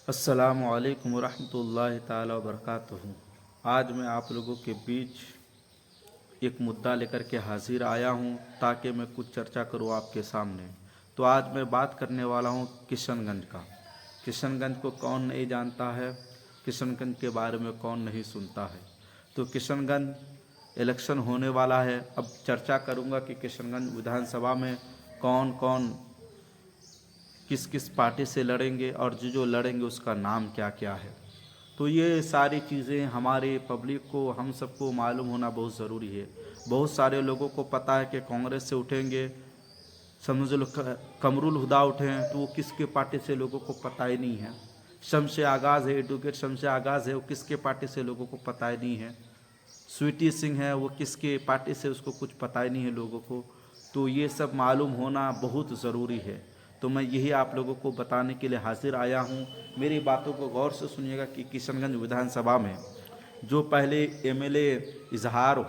अस्सलामुअलैकुम वरहमतुल्लाहि ताला वबरकातुहू। आज मैं आप लोगों के बीच एक मुद्दा लेकर के हाजिर आया हूं ताकि मैं कुछ चर्चा करूं आपके सामने। तो आज मैं बात करने वाला हूं किशनगंज का। किशनगंज को कौन नहीं जानता है, किशनगंज के बारे में कौन नहीं सुनता है। तो किशनगंज इलेक्शन होने वाला है। अब चर्चा करूंगा कि किशनगंज विधानसभा में कौन कौन किस किस पार्टी से लड़ेंगे और जो लड़ेंगे उसका नाम क्या क्या है। तो ये सारी चीज़ें हमारे पब्लिक को, हम सबको मालूम होना बहुत ज़रूरी है। बहुत सारे लोगों को पता है कि कांग्रेस से उठेंगे, समझ लो कमरुल हुदा उठे हैं, तो वो किसके पार्टी से लोगों को पता ही नहीं है। शमसे आगाज़ है, एडवोकेट शमसे आगाज़ है, वो किसके पार्टी से लोगों को पता ही नहीं है। स्वीटी सिंह है, वो किसके पार्टी से उसको कुछ पता ही नहीं है लोगों को। तो ये सब मालूम होना बहुत ज़रूरी है। तो मैं यही आप लोगों को बताने के लिए हाजिर आया हूँ। मेरी बातों को गौर से सुनिएगा कि किशनगंज विधानसभा में जो पहले एमएलए इजहारुल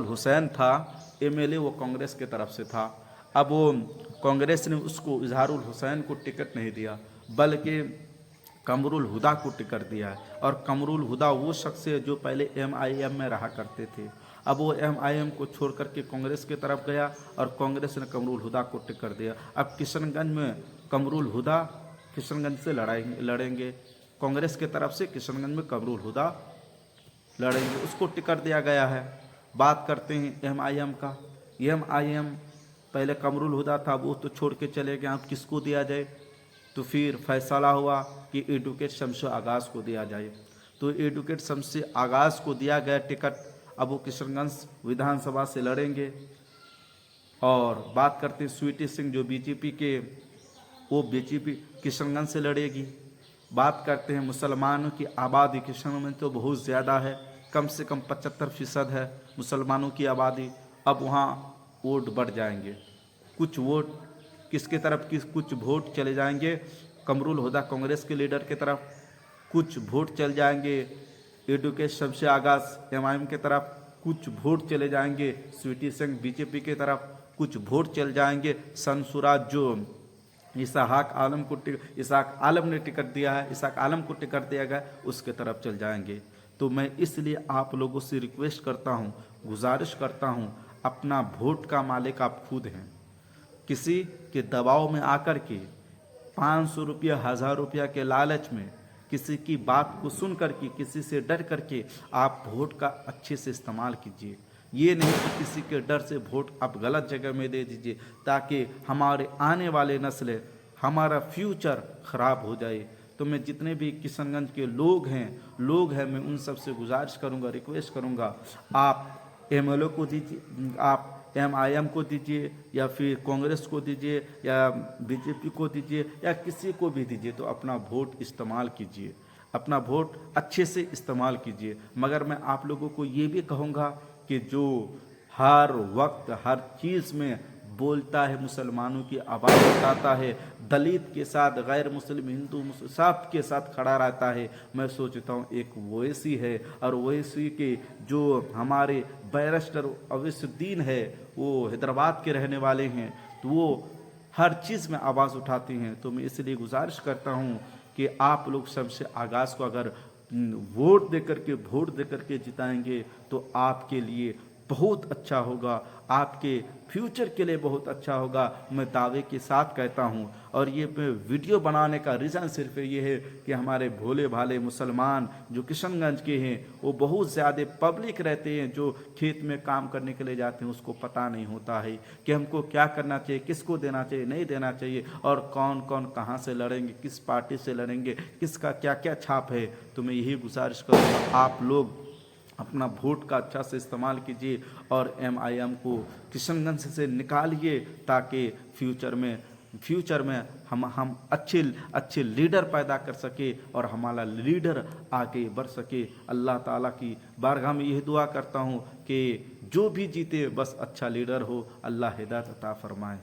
हुसैन था, एमएलए वो कांग्रेस के तरफ से था। अब वो कांग्रेस ने उसको इजहारुल हुसैन को टिकट नहीं दिया, बल्कि कमरुल हुदा को टिकट दिया है। और कमरुल हुदा वो शख्स है जो पहले एमआईएम में रहा करते थे। अब वो एमआईएम को छोड़ करके कांग्रेस की तरफ गया और कांग्रेस ने कमरुल हुदा को टिकट दिया। अब किशनगंज में कमरुल हुदा किशनगंज से लड़ेंगे कांग्रेस की तरफ से। किशनगंज में कमरुल हुदा लड़ेंगे, उसको टिकट दिया गया है। बात करते हैं एमआईएम का। एमआईएम पहले कमरुल हुदा था, वो तो छोड़ के चले गए। अब किसको दिया जाए, तो फिर फैसला हुआ कि एडवोकेट शमसे आगाज़ को दिया जाए। तो एडवोकेट शमसे आगाज़ को दिया गया टिकट। अब वो किशनगंज विधानसभा से लड़ेंगे। और बात करते हैं स्वीटी सिंह जो बीजेपी के, वो बीजेपी किशनगंज से लड़ेगी। बात करते हैं मुसलमानों की आबादी किशनगंज में तो बहुत ज़्यादा है, कम से कम 75% है मुसलमानों की आबादी। अब वहाँ वोट बढ़ जाएंगे, कुछ वोट किसके तरफ, कुछ वोट चले जाएंगे कमरुल हुदा कांग्रेस के लीडर की तरफ, कुछ वोट चल जाएंगे एडवोकेट शमसे आगाज़ एमआईएम की तरफ, कुछ वोट चले जाएंगे स्वीटी सिंह बीजेपी की तरफ, कुछ वोट चल जाएंगे सनसुराज जो इसहाक आलम ने टिकट दिया है, इसहाक आलम को टिकट दिया गया, उसके तरफ चल जाएंगे। तो मैं इसलिए आप लोगों से रिक्वेस्ट करता हूँ, गुजारिश करता हूँ, अपना वोट का मालिक आप खुद हैं। किसी के दबाव में आकर के 500 रुपया 1000 रुपया के लालच में किसी की बात को सुन करके, किसी से डर करके आप वोट का अच्छे से इस्तेमाल कीजिए। ये नहीं कि किसी के डर से वोट आप गलत जगह में दे दीजिए ताकि हमारे आने वाले नस्लें, हमारा फ्यूचर ख़राब हो जाए। तो मैं जितने भी किशनगंज के लोग हैं मैं उन सब से गुजारिश करूँगा, रिक्वेस्ट करूँगा, आप एमएलए को दीजिए, आप एमआईएम को दीजिए, या फिर कांग्रेस को दीजिए, या बीजेपी को दीजिए, या किसी को भी दीजिए। तो अपना वोट इस्तेमाल कीजिए, अपना वोट अच्छे से इस्तेमाल कीजिए। मगर मैं आप लोगों को ये भी कहूँगा कि जो हर वक्त हर चीज़ में बोलता है, मुसलमानों की आवाज़ उठाता है, दलित के साथ, गैर मुस्लिम, हिंदू सब के साथ खड़ा रहता है, मैं सोचता हूँ एक ओवैसी है। और ओवैसी के जो हमारे बैरिस्टर अवैसुद्दीन है, वो हैदराबाद के रहने वाले हैं, तो वो हर चीज़ में आवाज़ उठाते हैं। तो मैं इसलिए गुजारिश करता हूँ कि आप लोग सबसे आगाज़ को अगर वोट देकर के जिताएंगे तो आपके लिए बहुत अच्छा होगा, आपके फ्यूचर के लिए बहुत अच्छा होगा, मैं दावे के साथ कहता हूँ। और ये वीडियो बनाने का रीज़न सिर्फ ये है कि हमारे भोले भाले मुसलमान जो किशनगंज के हैं वो बहुत ज़्यादा पब्लिक रहते हैं, जो खेत में काम करने के लिए जाते हैं, उसको पता नहीं होता है कि हमको क्या करना चाहिए, किसको देना चाहिए, नहीं देना चाहिए, और कौन कौन कहाँ से लड़ेंगे, किस पार्टी से लड़ेंगे, किसका क्या क्या छाप है। तो मैं यही गुजारिश करूँगा, आप लोग अपना वोट का अच्छा से इस्तेमाल कीजिए और एमआईएम को किशनगंज से निकालिए ताकि फ्यूचर में हम अच्छे लीडर पैदा कर सके और हमारा लीडर आगे बढ़ सके। अल्लाह ताला की बारगाह में यह दुआ करता हूँ कि जो भी जीते बस अच्छा लीडर हो, अल्लाह हिदायत अता फरमाए।